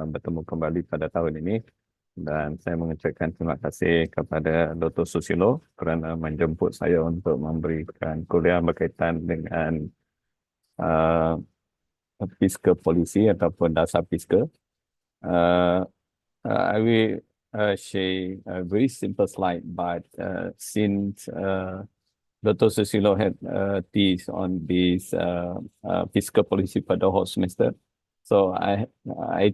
bertemu kembali pada tahun ini dan saya mengucapkan terima kasih kepada Dr. Susilo kerana menjemput saya untuk memberikan kuliah berkaitan dengan uh, fiskal polisi ataupun dasar fiskal. I will share a very simple slide, but since Dr. Susilo had teased on this fiscal policy for the whole semester, so I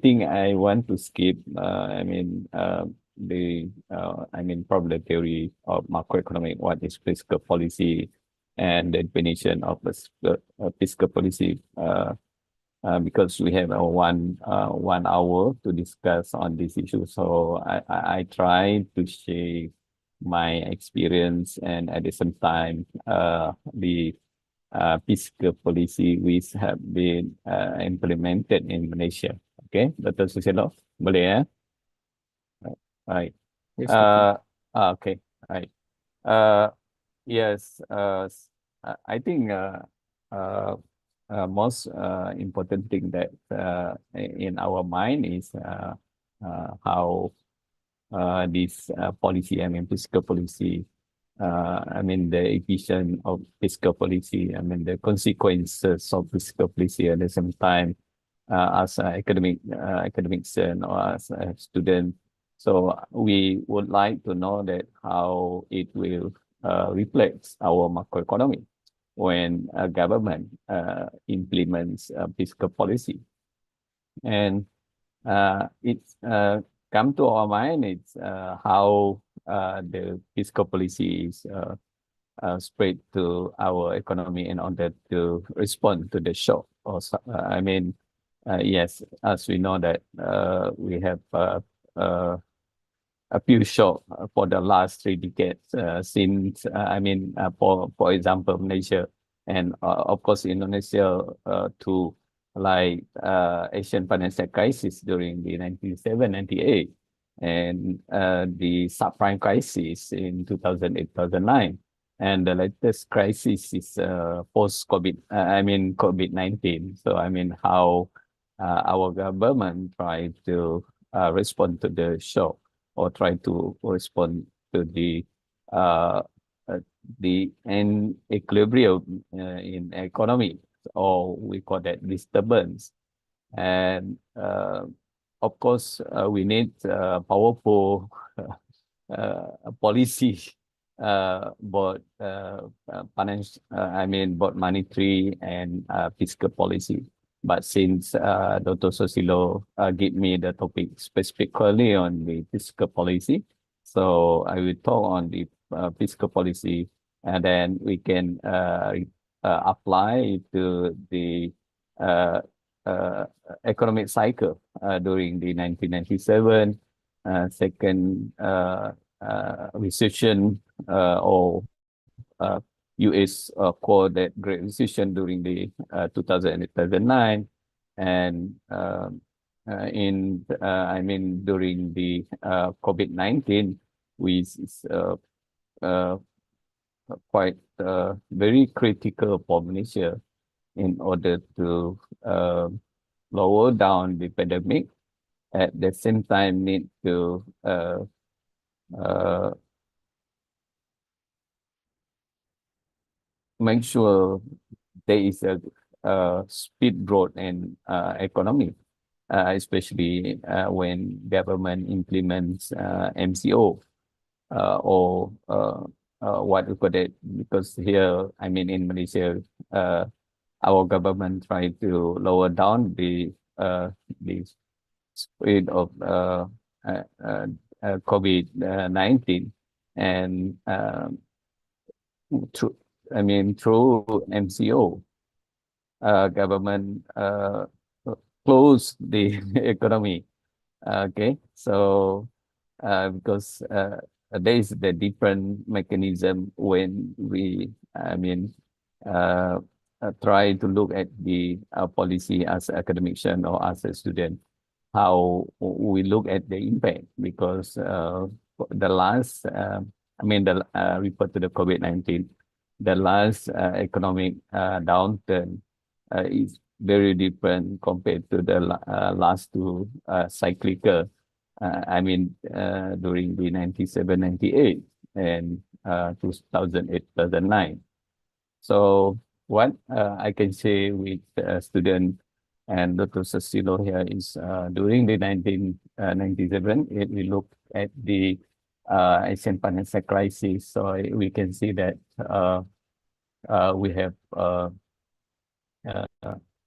think I want to skip. Probably the theory of macroeconomic, what is fiscal policy, and the definition of fiscal policy. Because we have 1 hour to discuss on this issue. So I try to share my experience and at the same time the fiscal policy which have been implemented in Malaysia. Okay, Dr. Susilo, boleh ya? Right. Yes, Okay, right. Yes, I think most important thing that in our mind is how this policy, fiscal policy, the efficient of fiscal policy, the consequences of fiscal policy at the same time as academician or as a student. So we would like to know that how it will reflect our macroeconomy when a government implements fiscal policy. And it's come to our mind, it's how the fiscal policy is spread to our economy in order to respond to the shock. Yes, as we know that we have a few shocks for the last 3 decades since, for example, Malaysia and of course Indonesia too, like Asian financial crisis during the 1997-98 and the subprime crisis in 2008-2009. And the latest crisis is post-COVID, COVID-19. So how our government tried to respond to the shock or try to respond to the equilibrium in economy, or we call that disturbance. And of course, we need powerful policy, both both monetary and fiscal policy. But since Dr. Susilo gave me the topic specifically on the fiscal policy, so I will talk on the fiscal policy, and then we can apply to the economic cycle during the 1997 second recession, or US called that Great Recession during the 2008-2009, and during the COVID-19, which is quite very critical for Malaysia in order to lower down the pandemic. At the same time, need to make sure there is a speed growth in economy, especially when government implements MCO or what we call it, because here, in Malaysia, our government tried to lower down the spread of COVID-19, and through MCO, government closed the economy. Okay, so because there is the different mechanism when we try to look at the policy as an academician or as a student, how we look at the impact, because the last refer to the COVID-19, the last economic downturn is very different compared to the last two cyclical. I mean, during the 97, 98 and 2008, 2009. So what I can say with student and Dr. Susilo here is during the 1997, we look at the Asian financial crisis. So we can see that we have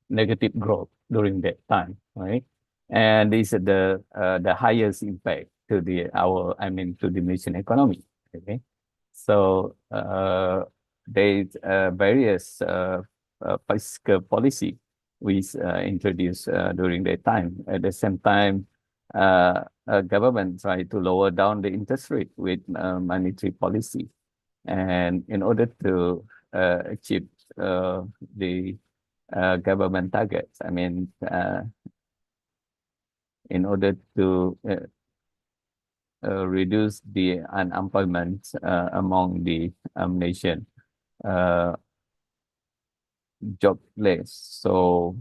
negative growth during that time, right? And this is the highest impact to to the nation economy. Okay, so there's various fiscal policy which introduced during that time. At the same time, government tried to lower down the interest rate with monetary policy, and in order to achieve the government targets, in order to reduce the unemployment among the nation, jobless. So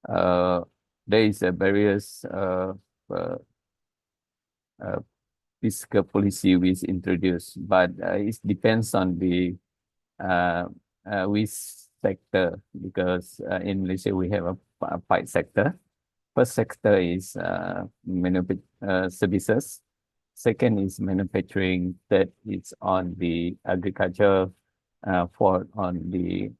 there is a various fiscal policy which introduced, but it depends on the which sector, because in Malaysia we have a five sector. First sector is services. Second is manufacturing. Third is on the agriculture. Fourth on the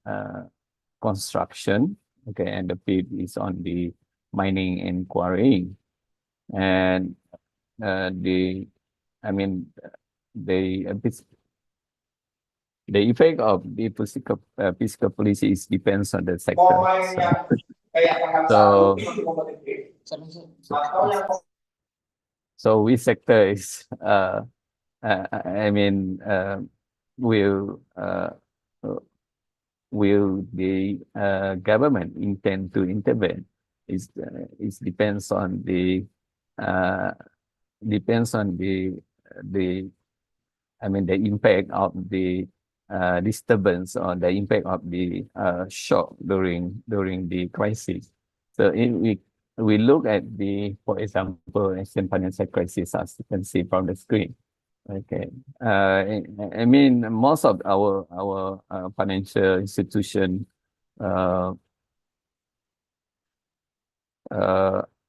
construction. Okay, and the fifth is on the mining and quarrying. And the effect of the fiscal policy depends on the sector. So which sector is will the government intend to intervene? It depends on the impact of the disturbance or the impact of the shock during the crisis. So if we look at for example, Asian financial crisis, as you can see from the screen. Okay, most of our financial institution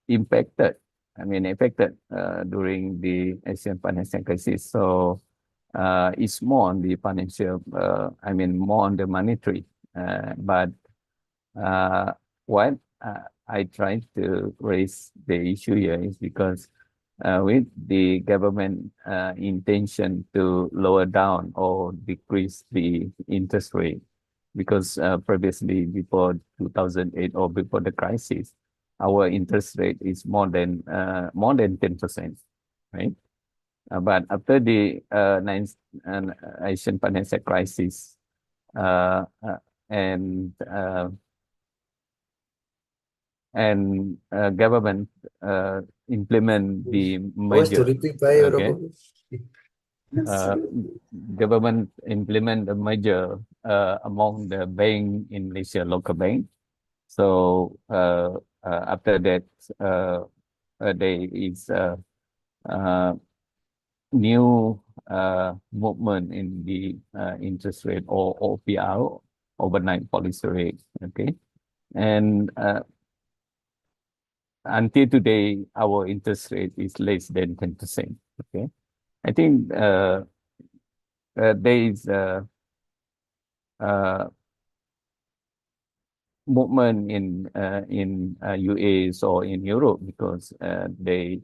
affected during the Asian financial crisis. So it's more on the financial, more on the monetary. But what I try to raise the issue here is because with the government intention to lower down or decrease the interest rate, because previously before 2008 or before the crisis, our interest rate is more than 10%, right? But after the Asian financial crisis and government implement the merger. Okay. Government implement the merger among the bank in Malaysia, local bank. So after that, there is new movement in the interest rate or OPR, overnight policy rate. Okay, and until today, our interest rate is less than 10%. Okay, I think there is movement in US or in Europe, because there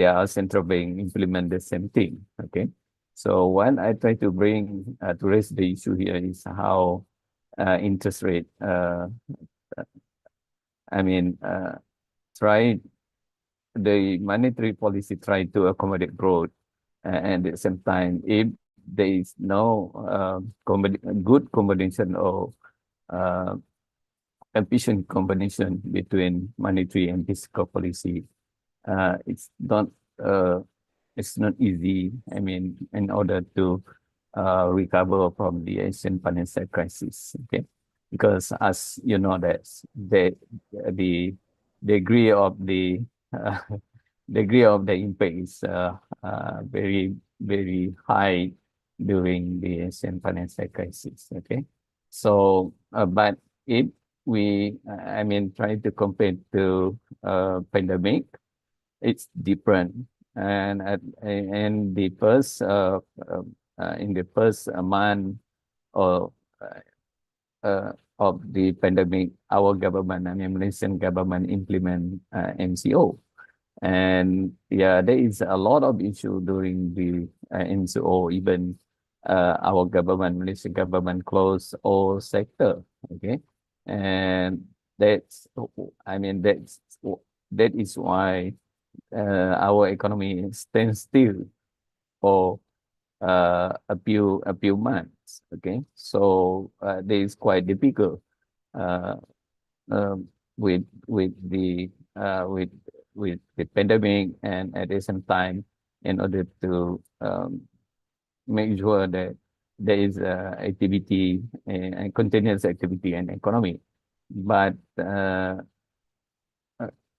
are central bank implement the same thing. Okay, so what I try to bring to raise the issue here is how interest rate the monetary policy try to accommodate growth, and at the same time, if there is no good combination or efficient combination between monetary and fiscal policy, it's not easy. In order to recover from the Asian financial crisis. Okay, because as you know that the degree of the uh, degree of the impact is very high during the Asian financial crisis. Okay, so but if we I mean try to compare to pandemic, it's different. And the first in the first month or of the pandemic, our government, I mean Malaysian government, implement MCO. And yeah, there is a lot of issue during the MCO. Even our government, Malaysian government, closed all sector. Okay, and that's I mean that is why our economy stands still for a few months. Okay, so this is quite difficult uh, with the with the pandemic, and at the same time, in order to make sure that there is activity and continuous activity and economy. But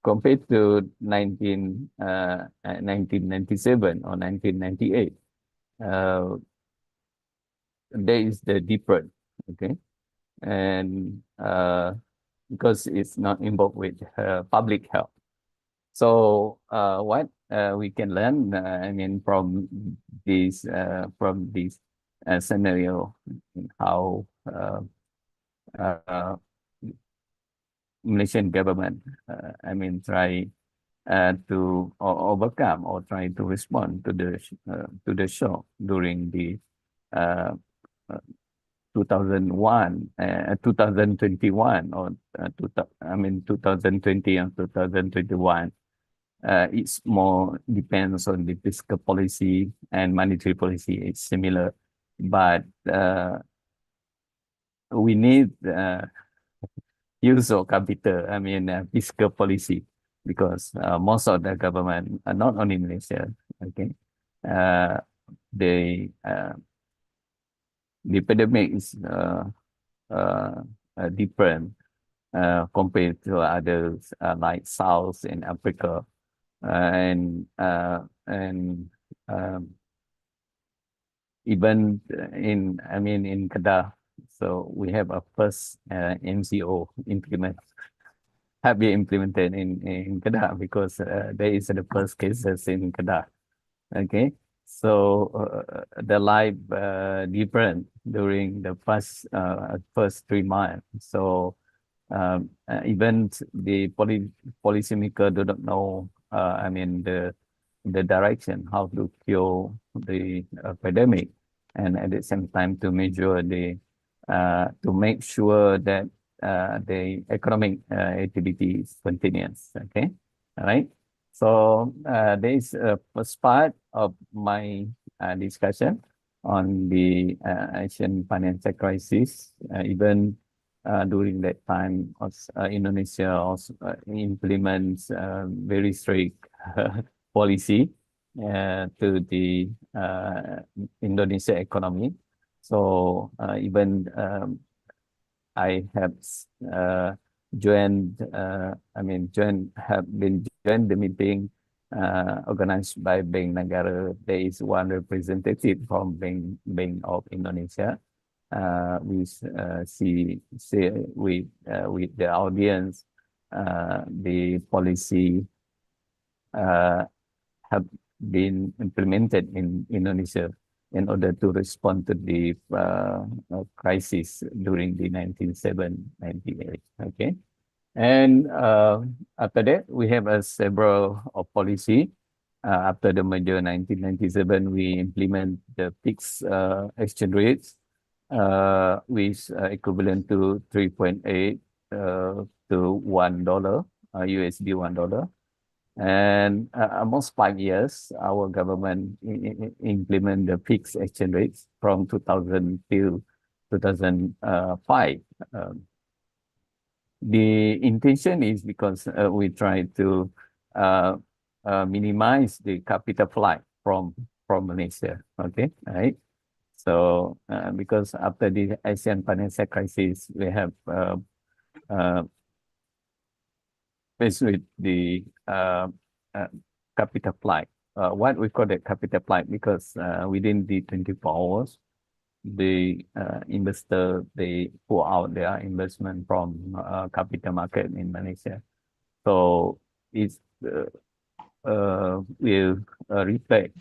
compared to 1997 or 1998, there is the difference. Okay, and because it's not involved with public health. So what we can learn, I mean, from this scenario, how Malaysian government, I mean, try to overcome or try to respond to the shock during the uh, 2001, 2021, or I mean 2020 and 2021. It's more depends on the fiscal policy and monetary policy. It's similar, but we need use of capital. I mean fiscal policy, because most of the government, not only Malaysia, okay, they the pandemic is different compared to others like South in Africa, and even in I mean in Kedah. So we have a first MCO have been implemented in Kedah, because there is the first cases in Kedah. Okay, so the life different during the first 3 months. So even the policymaker do not know, I mean the direction how to cure the pandemic, and at the same time to measure the to make sure that the economic activity is continuous. Okay, all right. So there is a first part of my discussion on the Asian financial crisis. Even during that time, Indonesia also implements very strict policy to the Indonesia economy. So even I have joined the meeting organized by Bank Negara. There is one representative from Bank of Indonesia. We see with the audience the policy have been implemented in Indonesia in order to respond to the crisis during the 1998. Okay, and after that we have several of policy. After the merger 1997, we implement the fixed exchange rates, which equivalent to 3.8 to $1, USD $1. And almost 5 years, our government implement the fixed exchange rates from 2000 till 2005. The intention is because we try to minimize the capital flight from Malaysia. Okay, right. So because after the Asian financial crisis, we have faced with the capital flight. What we call the capital flight, because within the 24 hours, the investor, they pull out their investment from capital market in Malaysia. So it's will reflect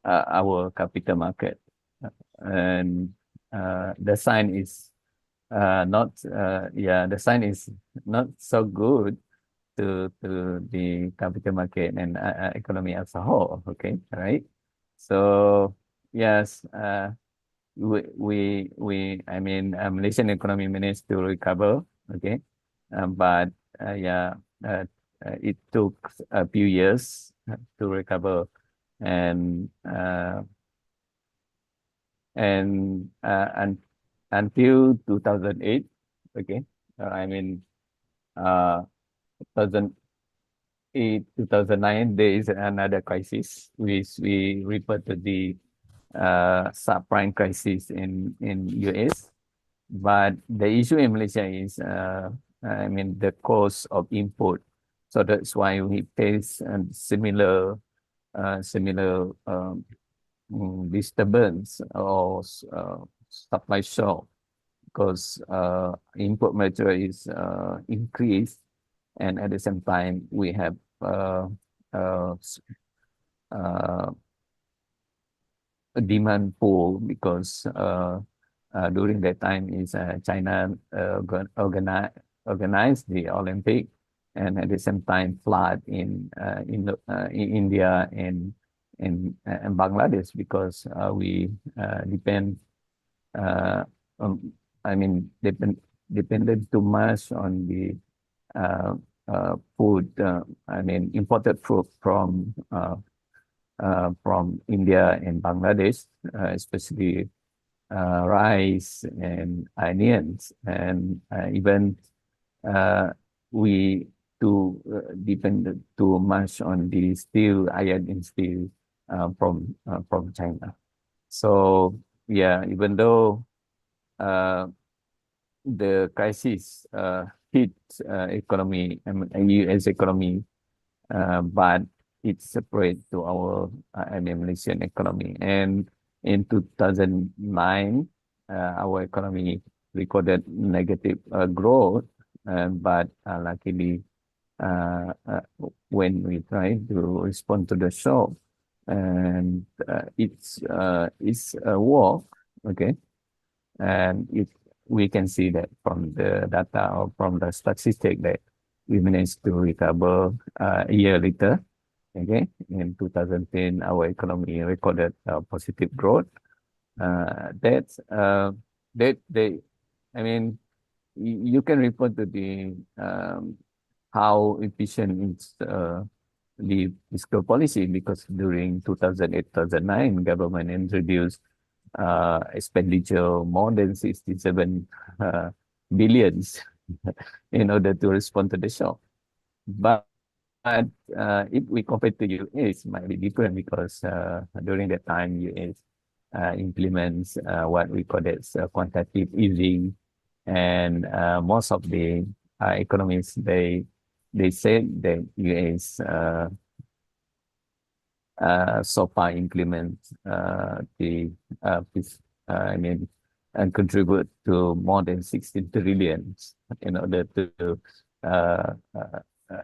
our capital market, and the sign is not the sign is not so good to the capital market and economy as a whole. Okay, right? So yes, I mean, Malaysian economy managed to recover. Okay, but it took a few years to recover, and until 2008. Okay, I mean, 2008, 2009, there is another crisis, which we refer to the subprime crisis in US. But the issue in Malaysia is, I mean, the cost of input. So that's why we face similar disturbance or supply shock, because input material is increased, and at the same time we have a demand pull, because during that time is China organized the Olympic, and at the same time flood in India and Bangladesh, because we depend I mean depended too much on the food, I mean imported food from India and Bangladesh, especially rice and onions, and even we depended too much on the steel, iron and steel from China. So yeah, even though the crisis hit economy, US economy, but it's separate to our Malaysian economy. And in 2009, our economy recorded negative growth, but luckily, when we try to respond to the shock, and it's a war, okay, and we can see that from the data or from the statistic that we managed to recover a year later. Okay, in 2010, our economy recorded positive growth. That's that they, I mean, you can refer to the how efficient is the fiscal policy, because during 2008-2009, government introduced expenditure more than 67 billions in order to respond to the shock. But if we compare to US, it might be different, because during that time, US implements what we call as quantitative easing, and most of the economists, they said that US so far implement and contribute to more than 16 trillion in order to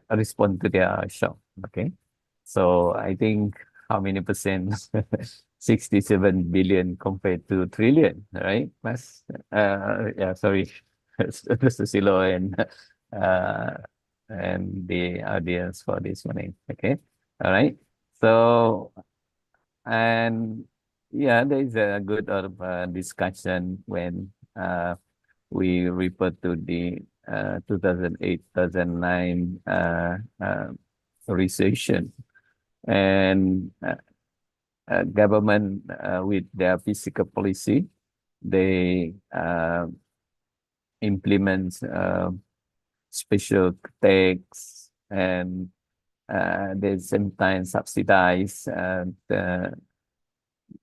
respond to their shock. Okay, so I think how many percent? 67 billion compared to trillion, right? Mas, yeah, sorry, Mr. Silo and the audience for this morning. Okay, all right. So, and yeah, there is a good discussion when we refer to the 2008-2009 recession, and government with their fiscal policy, they implement special tax, and at the same time subsidize the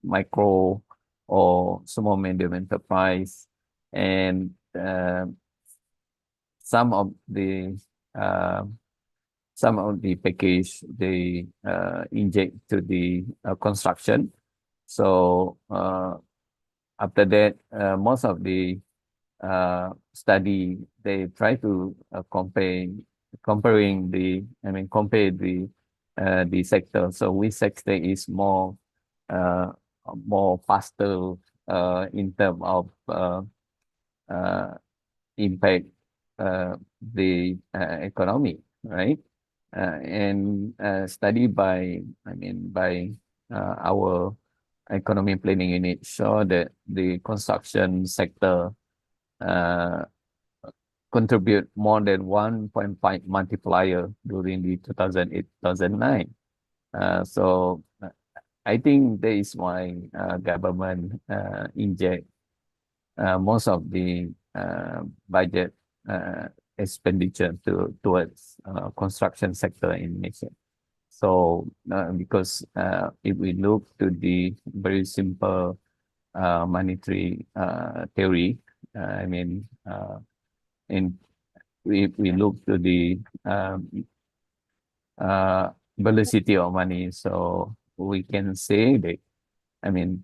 micro or small medium enterprise, and some of the uh, package they inject to the construction. So after that, most of the study, they try to comparing the, compare the sector. So which sector is uh, more faster in terms of uh, impact the economy, right? And study by, by our economy planning unit show that the construction sector uh, contribute more than 1.5 multiplier during the 2008-2009. So I think that is why government inject most of the budget expenditure towards construction sector in Malaysia. So because if we look to the very simple monetary theory, in if we look to the velocity of money, so we can say that,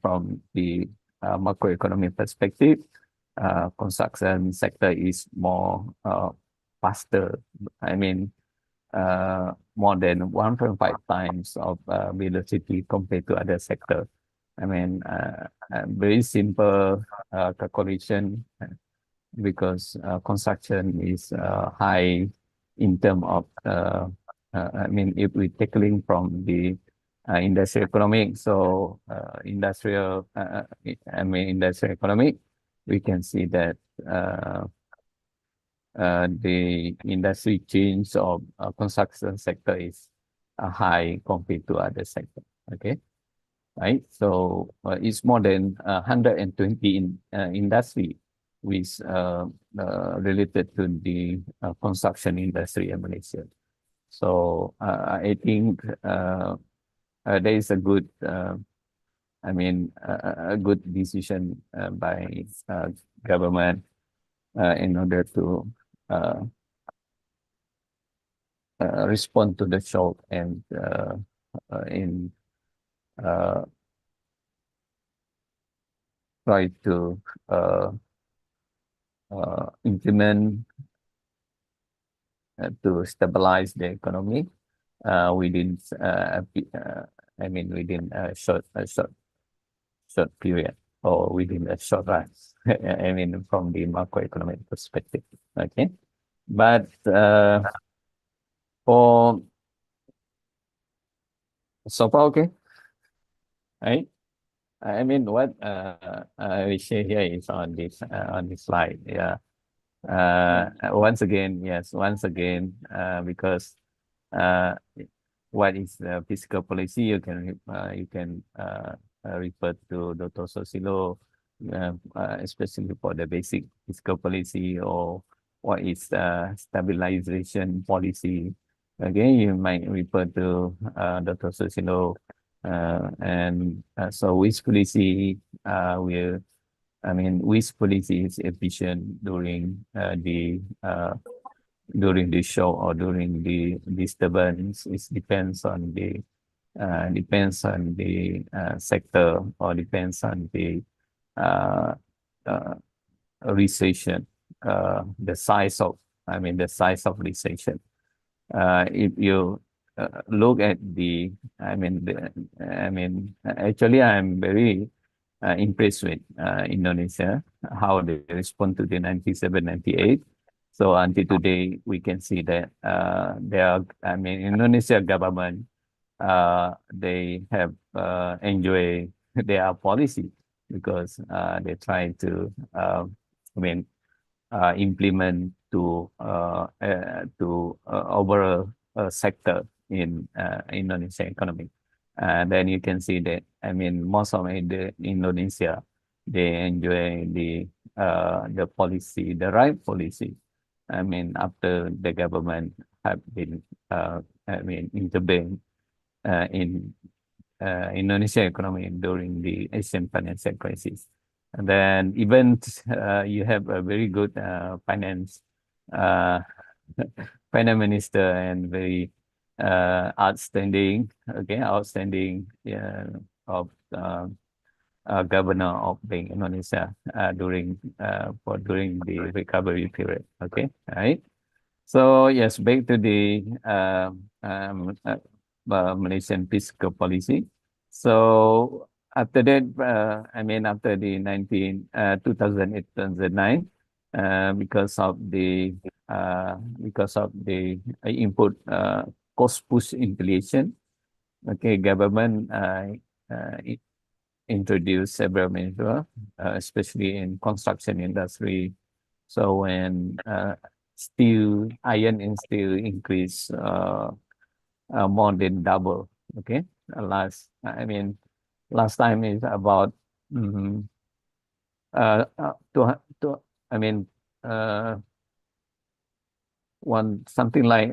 from the macroeconomic perspective, construction sector is more faster. More than 1.5 times of velocity compared to other sector. Very simple calculation, because construction is high in terms of, if we tackling from the industrial economic, so industrial economic, we can see that the industry change of construction sector is high compared to other sector. Okay, right? So it's more than 120 in industry with related to the construction industry in Malaysia. So I think there is a good, a good decision by government in order to respond to the shock, and in try to implement to stabilize the economy within within a short period, or within a short run. From the macroeconomic perspective. Okay, but for so far, okay, right? What I share here is on this slide. Yeah. Once again, yes. Once again, because what is the fiscal policy? You can refer to Dr. Sosilo, especially for the basic fiscal policy, or what is stabilization policy. Again, you might refer to Dr. Sosilo, and so which policy will, which policy is efficient during the show or during the disturbance. It depends on the sector, or depends on the recession, the size of recession. If you look at the, actually, I'm very impressed with Indonesia, how they respond to the 97, 98. So until today, we can see that Indonesia government, they have enjoy their policy, because they try to implement to overall sector in Indonesia economy. Then you can see that, most of Indonesia, they enjoy the policy, the right policy. After the government have been intervened in Indonesia economy during the Asian financial crisis. And then even you have a very good finance uh, finance minister and very outstanding, of governor of Bank Indonesia during the recovery period. Okay, right. So yes, back to the Malaysian fiscal policy. So after that, after the 2008, 2009, because of the input cost push inflation, okay, government introduced several measures, especially in construction industry. So when iron and steel increase more than double. Okay, last time is about mm, to I mean one something like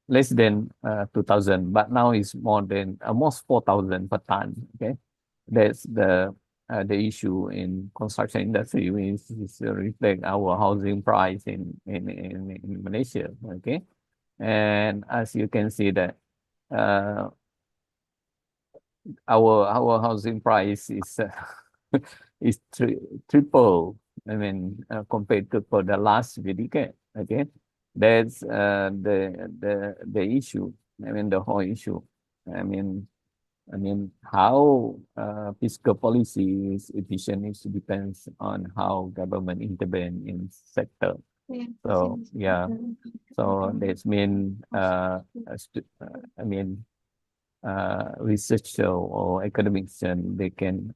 less than 2,000, but now it's more than almost 4,000 per ton. Okay, that's the issue in construction industry, which is reflect our housing price in Malaysia. Okay, and as you can see that our housing price is is triple. Compared to for the last decade. Okay, that's the issue. The whole issue. I mean, how fiscal policy is efficient is depends on how government intervene in sector. So yeah, so that's mean researcher or academics, and they can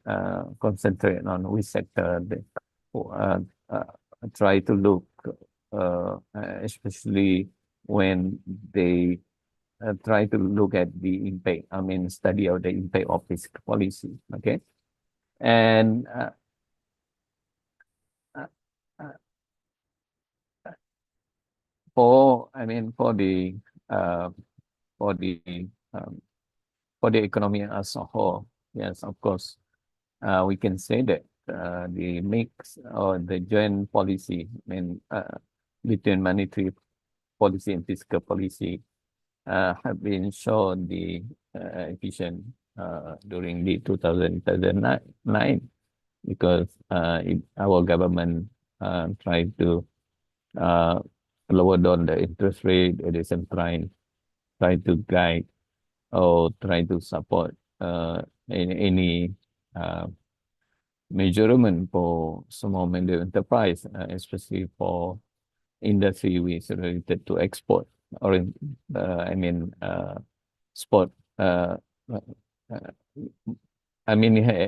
concentrate on which sector they uh, uh, try to look, especially when they try to look at the impact, study of the impact of this policy. Okay. And uh, uh, for, for the, uh, for the, um, for the economy as a whole, yes, of course, we can say that the mix or the joint policy, between monetary policy and fiscal policy have been shown the efficient during the 2009, because our government tried to lower down the interest rate, at the same time try to guide or try to support any measurement for small medium enterprise, especially for industry which is related to export, or sport. Uh, uh,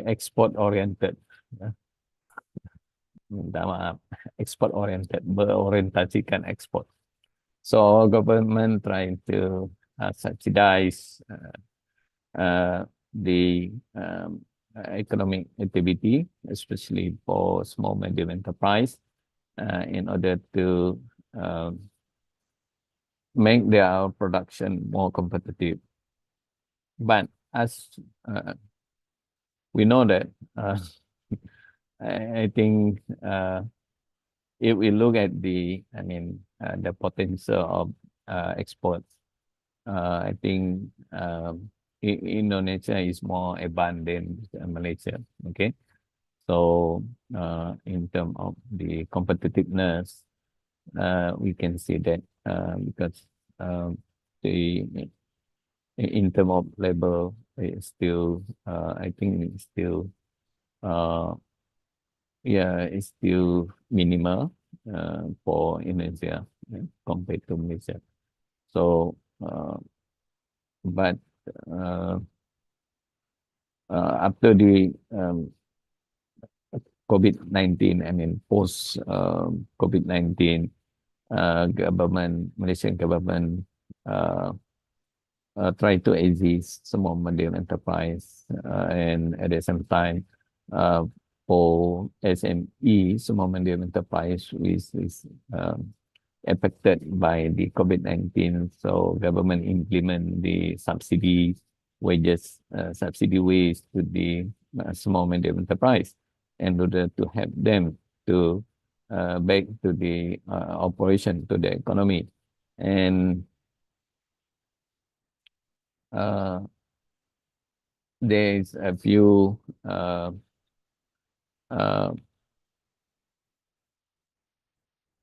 export oriented. Minta maaf, export oriented, berorientasikan ekspor. So government trying to subsidize the economic activity, especially for small medium enterprise, in order to make their production more competitive. But as we know that, I think if we look at the potential of exports, I think Indonesia is more abundant than Malaysia. Okay, so in terms of the competitiveness, we can see that because the in terms of labor, it's still I think it's still it's still minimal for Indonesia compared to Malaysia. So but after the COVID-19, post COVID-19, Malaysian government try to exist small medium enterprise, and at the same time for SME, small medium enterprise, which is affected by the COVID-19. So government implement the subsidies wages subsidy wage to the small medium enterprise in order to help them to back to the operation, to the economy. And there's a few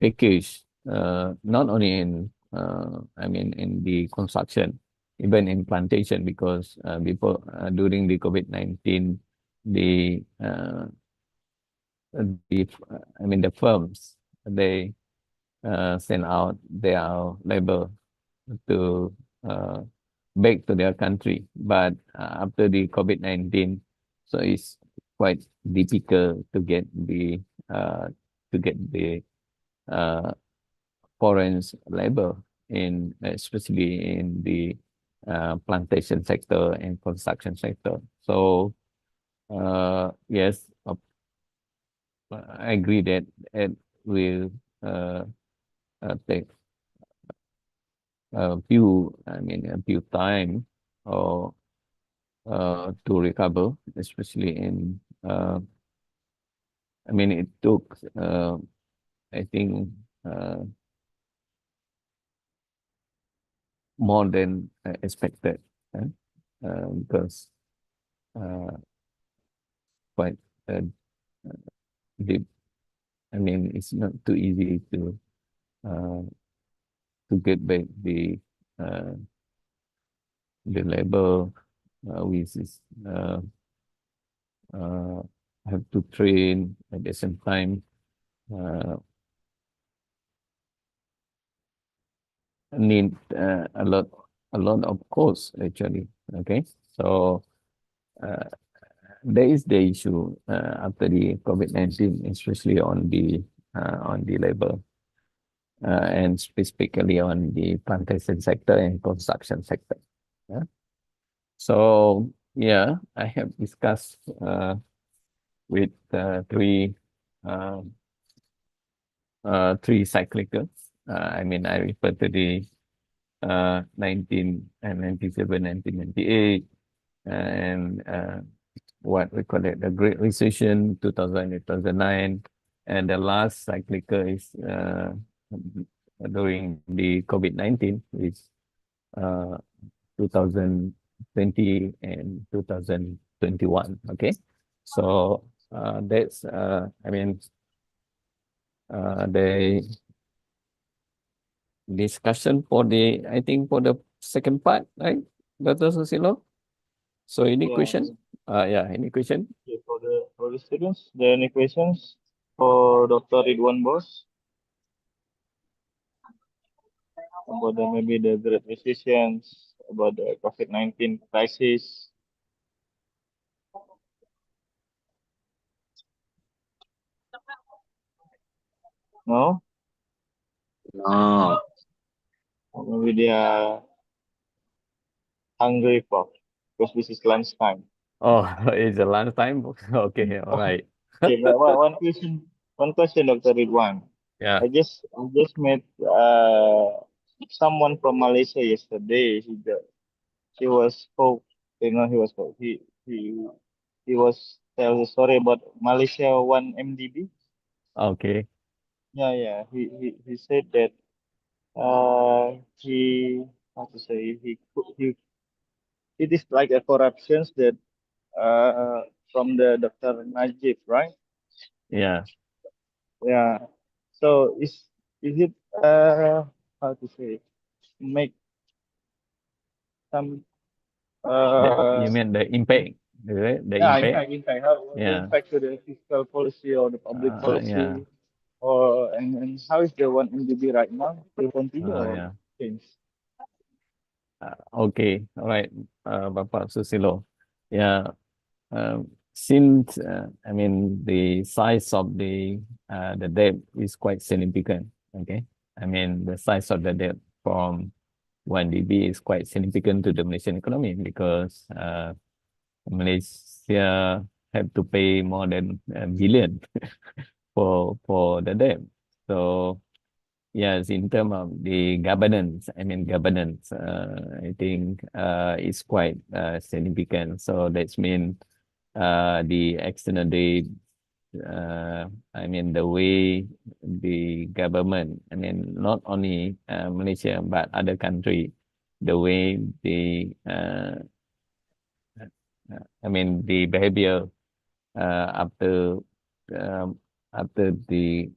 package, not only in I mean in the construction, even in plantation, because before during the COVID-19, the I mean the firms, they send out their labor to back to their country, but after the COVID-19, so it's quite difficult to get the foreign labor in, especially in the plantation sector and construction sector. So yes, I agree that it will take a few time or to recover, especially in I mean it took I think more than expected, because quite deep. I mean, it's not too easy to get back the labor, which is have to train at the same time. Need a lot of costs actually. Okay, so there is the issue after the COVID-19, especially on the labor and specifically on the plantation sector and construction sector. Yeah. So yeah, I have discussed with three cyclicals. I mean, I refer to the 1997, 1998, and what we call it, the Great Recession, 2000, 2009, and the last cyclical is during the COVID-19, which 2020 and 2021. Okay, so that's I mean the discussion for the, I think, for the second part, right, Dr. Susilo? So any question? Yeah, any question? Okay, for the students, there any questions for Dr. Ridwan Bos about maybe the Great Recessions, about the COVID-19 crisis? No? No. Or maybe they are hungry for, because this is lunchtime. Oh, it's a lunch time. Okay, all right. Okay, but one question, Dr. Ridwan. Yeah. I just met someone from Malaysia yesterday. He was spoke, he was spoke. He was tell the story about Malaysia 1 MDB. Okay. Yeah. He said that he, how to say, he it is like a corruptions that from the Dr. Najib, right? Yeah. Yeah. So is it how to say, make some You mean the impact, right? The yeah, impact? impact, how the Yeah. impact to the fiscal policy or the public Yeah. policy, or and how is the 1 MDB right now? Will continue or Yeah. change? Okay. All right. Bapak Susilo. Yeah. Since I mean the size of the debt is quite significant. Okay. I mean the size of the debt from 1 DB is quite significant to the Malaysian economy, because Malaysia have to pay more than a billion for the debt. So yes, in terms of the governance, I mean governance, I think is quite significant. So that's mean the external aid, I mean the way the government, I mean not only Malaysia but other country, the way the I mean the behavior after after the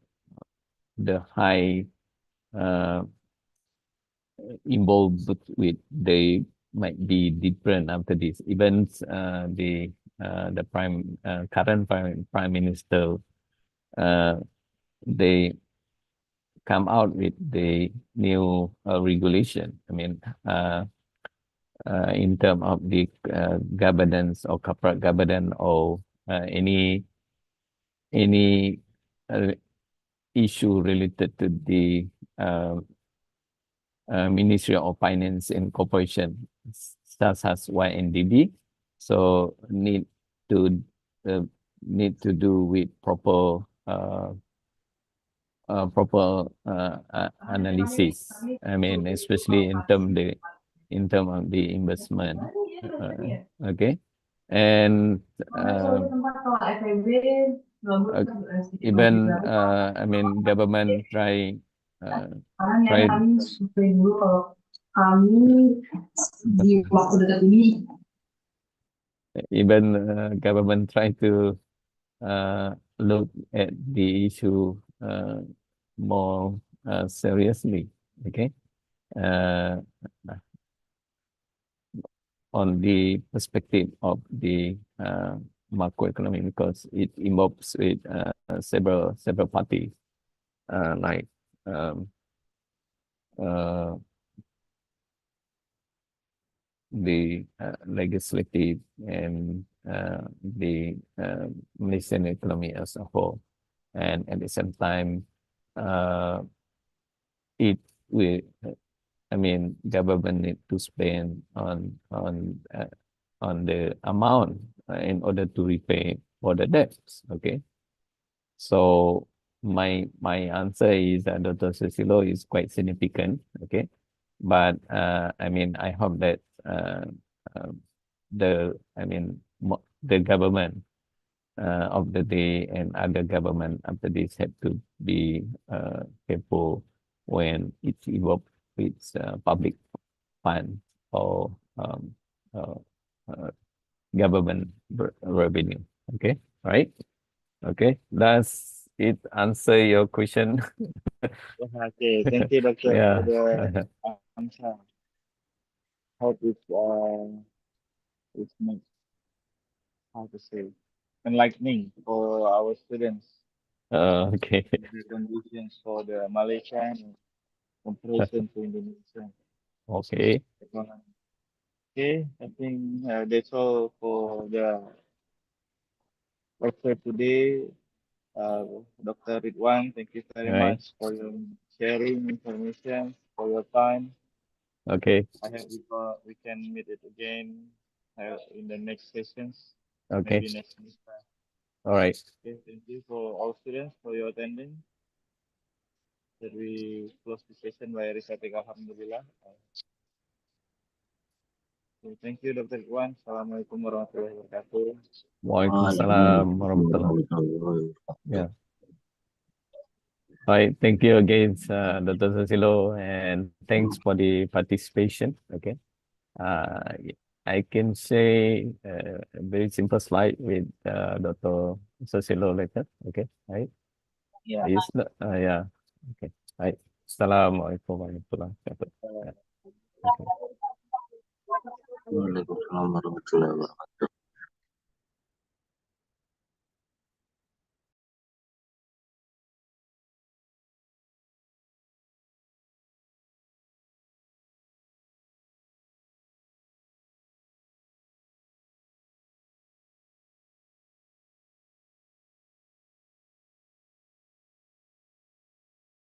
high uh, involved with they might be different after this. Even the current prime minister they come out with the new regulation. I mean in terms of the governance or corporate governance or any uh, issue related to the uh, Ministry of Finance and Corporation, such as YNDB. So to uh, need to do with proper analysis. I mean, especially in term of the investment. Okay, and even I mean government uh, try kami survei dulu kalau kami di waktu dekat ini even government try to look at the issue more seriously. Okay, uh, on the perspective of the macroeconomy, because it involves with several parties like the legislative and the Malaysian economy as a whole, and at the same time it will, I mean, government need to spend on the amount in order to repay for the debts. Okay, so my answer is that Dr. Susilo is quite significant. Okay, but I mean, I hope that the government of the day and other government after this have to be careful when it's involved with public fund or government revenue. Okay, right? Okay, does it answer your question? Okay, thank you, Doctor, for Yeah. the answer. Hope it's makes, how to say, enlightening for our students. Okay. The conditions for the Malaysian comparison to Indonesia Okay. economy. Okay, I think that's all for the lecture today. Dr. Ridwan, thank you very Right. much for your sharing information, for your time. Okay. I hope we can meet it again in the next sessions, Okay. maybe next semester. All right. Okay, thank you for all students for your attending. That we close the session by reciting Alhamdulillah. Okay, thank you, Dr. Ridwan. Assalamualaikum warahmatullahi wabarakatuh. Waalaikumsalam warahmatullahi. Yeah. All right. Thank you again, Dr. Susilo, and thanks for the participation. Okay. I can say a very simple slide with Dr. Susilo later. Okay. Right. Yeah. Yeah. Okay. Right. Assalamualaikum warahmatullahi wabarakatuh. Yeah. Okay. Waalaikumsalam warahmatullahi wabarakatuh.